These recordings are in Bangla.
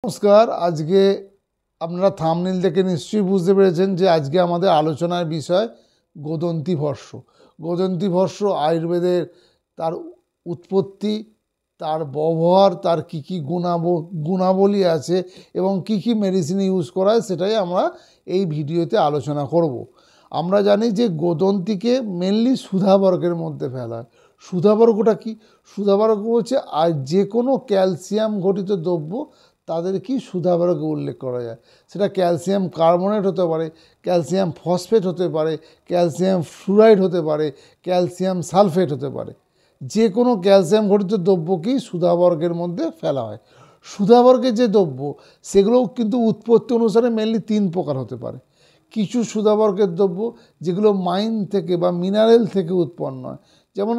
নমস্কার। আজকে আপনারা থাম্বনেল দেখে নিশ্চয়ই বুঝতে পেরেছেন যে আজকে আমাদের আলোচনার বিষয় গোদন্তী ভস্ম। গোদন্তী ভস্ম আয়ুর্বেদের তার উৎপত্তি, তার ব্যবহার, তার কী কী গুণাবলী আছে এবং কী কী মেডিসিন ইউজ করা হয় সেটাই আমরা এই ভিডিওতে আলোচনা করব। আমরা জানি যে গোদন্তীকে মেনলি সুধাবর্গের মধ্যে ফেলা হয়। সুধাবর্গটা কি? সুধাবর্গ হচ্ছে আর যে কোনো ক্যালসিয়াম ঘটিত দ্রব্য তাদের কি সুধাবর্গে উল্লেখ করা যায়। সেটা ক্যালসিয়াম কার্বনেট হতে পারে, ক্যালসিয়াম ফসফেট হতে পারে, ক্যালসিয়াম ফ্লুরাইড হতে পারে, ক্যালসিয়াম সালফেট হতে পারে। যে কোনো ক্যালসিয়াম ঘটিত দ্রব্যকেই সুধাবর্গের মধ্যে ফেলা হয়। সুধাবর্গের যে দ্রব্য সেগুলোও কিন্তু উৎপত্তি অনুসারে মেনলি 3 প্রকার হতে পারে। কিছু সুধাবর্গের দ্রব্য যেগুলো মাইন থেকে বা মিনারেল থেকে উৎপন্ন হয়, যেমন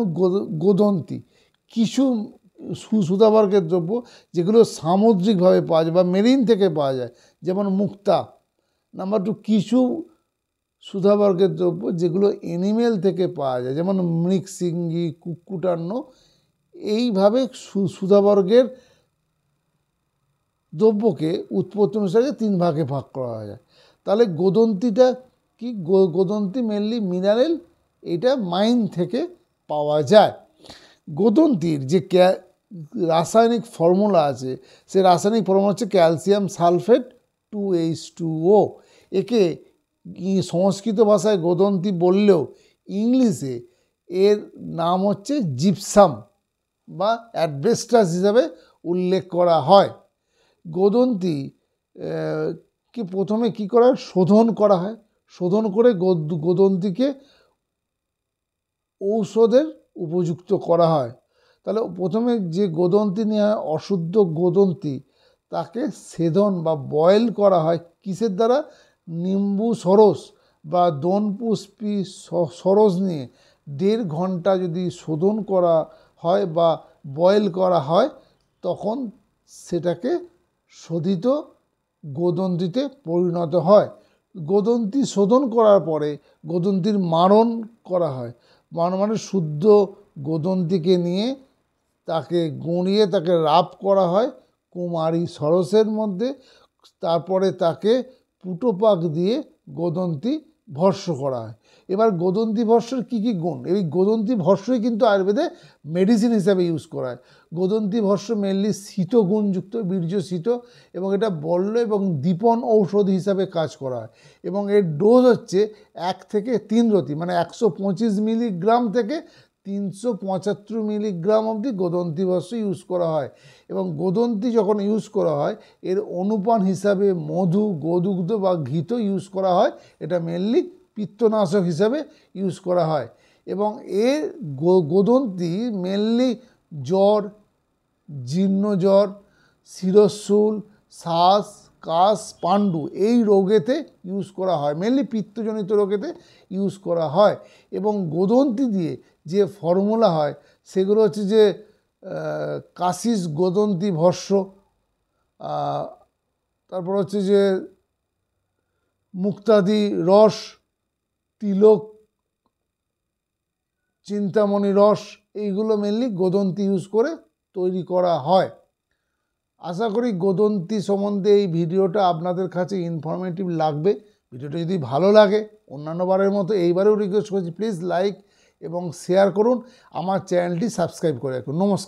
গোদন্তী। কিছু সুধাবর্গের দ্রব্য যেগুলো সামুদ্রিকভাবে পাওয়া যায় বা মেরিন থেকে পাওয়া যায়, যেমন মুক্তা। নাম্বার 2, কিছু সুধাবর্গের দ্রব্য যেগুলো এনিমেল থেকে পাওয়া যায়, যেমন মৃগশৃঙ্গি, কুক্কুটান্ন। এইভাবে সুধাবর্গের দ্রব্যকে উৎপত্তি অনুসারে 3 ভাগে ভাগ করা যায়। তাহলে গোদন্তীটা কি? গোদন্তী মেনলি মিনারেল, এটা মাইন থেকে পাওয়া যায়। গোদন্তীর যে রাসায়নিক ফর্মুলা আছে, সে রাসায়নিক ফর্মুলা হচ্ছে ক্যালসিয়াম সালফেট 2H2O। একে সংস্কৃত ভাষায় গোদন্তী বললেও ইংলিশে এর নাম হচ্ছে জিপসাম বা অ্যাডবেস্টাস হিসাবে উল্লেখ করা হয়। গোদন্তী কে প্রথমে কি করা হয়? শোধন করা হয়। শোধন করে গোদন্তীকে ঔষধের উপযুক্ত করা হয়। তাহলে প্রথমে যে গোদন্তী নেওয়া হয়, অশুদ্ধ গোদন্তী, তাকে সেধন বা বয়েল করা হয়। কিসের দ্বারা? নিম্বু সরস বা দনপুষ্পী সরস নিয়ে 1.5 ঘন্টা যদি শোধন করা হয় বা বয়েল করা হয়, তখন সেটাকে শোধিত গোদন্তীতে পরিণত হয়। গোদন্তী শোধন করার পরে গোদন্তীর মারণ করা হয়। মানে শুদ্ধ গোদন্তীকে নিয়ে তাকে গুঁড়িয়ে তাকে রাব করা হয় কুমারী সরসের মধ্যে। তারপরে তাকে পুটোপাক দিয়ে গোদন্তী ভস্ম করা হয়। এবার গোদন্তী ভস্মের কী কী গুণ? এই গোদন্তী ভস্মই কিন্তু আয়ুর্বেদে মেডিসিন হিসাবে ইউজ করা হয়। গোদন্তী ভস্ম মেনলি শীত গুণযুক্ত, বীর্য শীত, এবং এটা বল্ল এবং দীপন ঔষধ হিসাবে কাজ করা হয়। এবং এর ডোজ হচ্ছে 1 থেকে 3 রতি, মানে 125 মিলিগ্রাম থেকে 375 মিলিগ্রাম অবধি গোদন্তী ভস্ম ইউজ করা হয়। এবং গোদন্তী যখন ইউজ করা হয়, এর অনুপান হিসাবে মধু, গোদুগ্ধ বা ঘৃত ইউজ করা হয়। এটা মেনলি পিত্তনাশক হিসাবে ইউজ করা হয়। এবং এর গোদন্তী মেনলি জ্বর, জীর্ণ জ্বর, শিরস্যুল, শ্বাস, কাশ, পাণ্ডু এই রোগেতে ইউজ করা হয়। মেনলি পিত্তজনিত রোগেতে ইউজ করা হয়। এবং গোদন্তী দিয়ে যে ফর্মুলা হয় সেগুলো হচ্ছে যে কাশিস গোদন্তী ভস্ম, তারপর হচ্ছে যে মুক্তাদি রস, তিলক চিন্তামণি রস, এইগুলো মেনলি গোদন্তী ইউজ করে তৈরি করা হয়। আশা করি গোদন্তী সম্বন্ধে এই ভিডিওটা আপনাদের কাছে ইনফরমেটিভ লাগবে। ভিডিওটা যদি ভালো লাগে, অন্যান্যবারের মতো এইবারেও রিকোয়েস্ট করছি, প্লিজ লাইক এবং শেয়ার করুন। আমার চ্যানেলটি সাবস্ক্রাইব করে রাখুন। নমস্কার।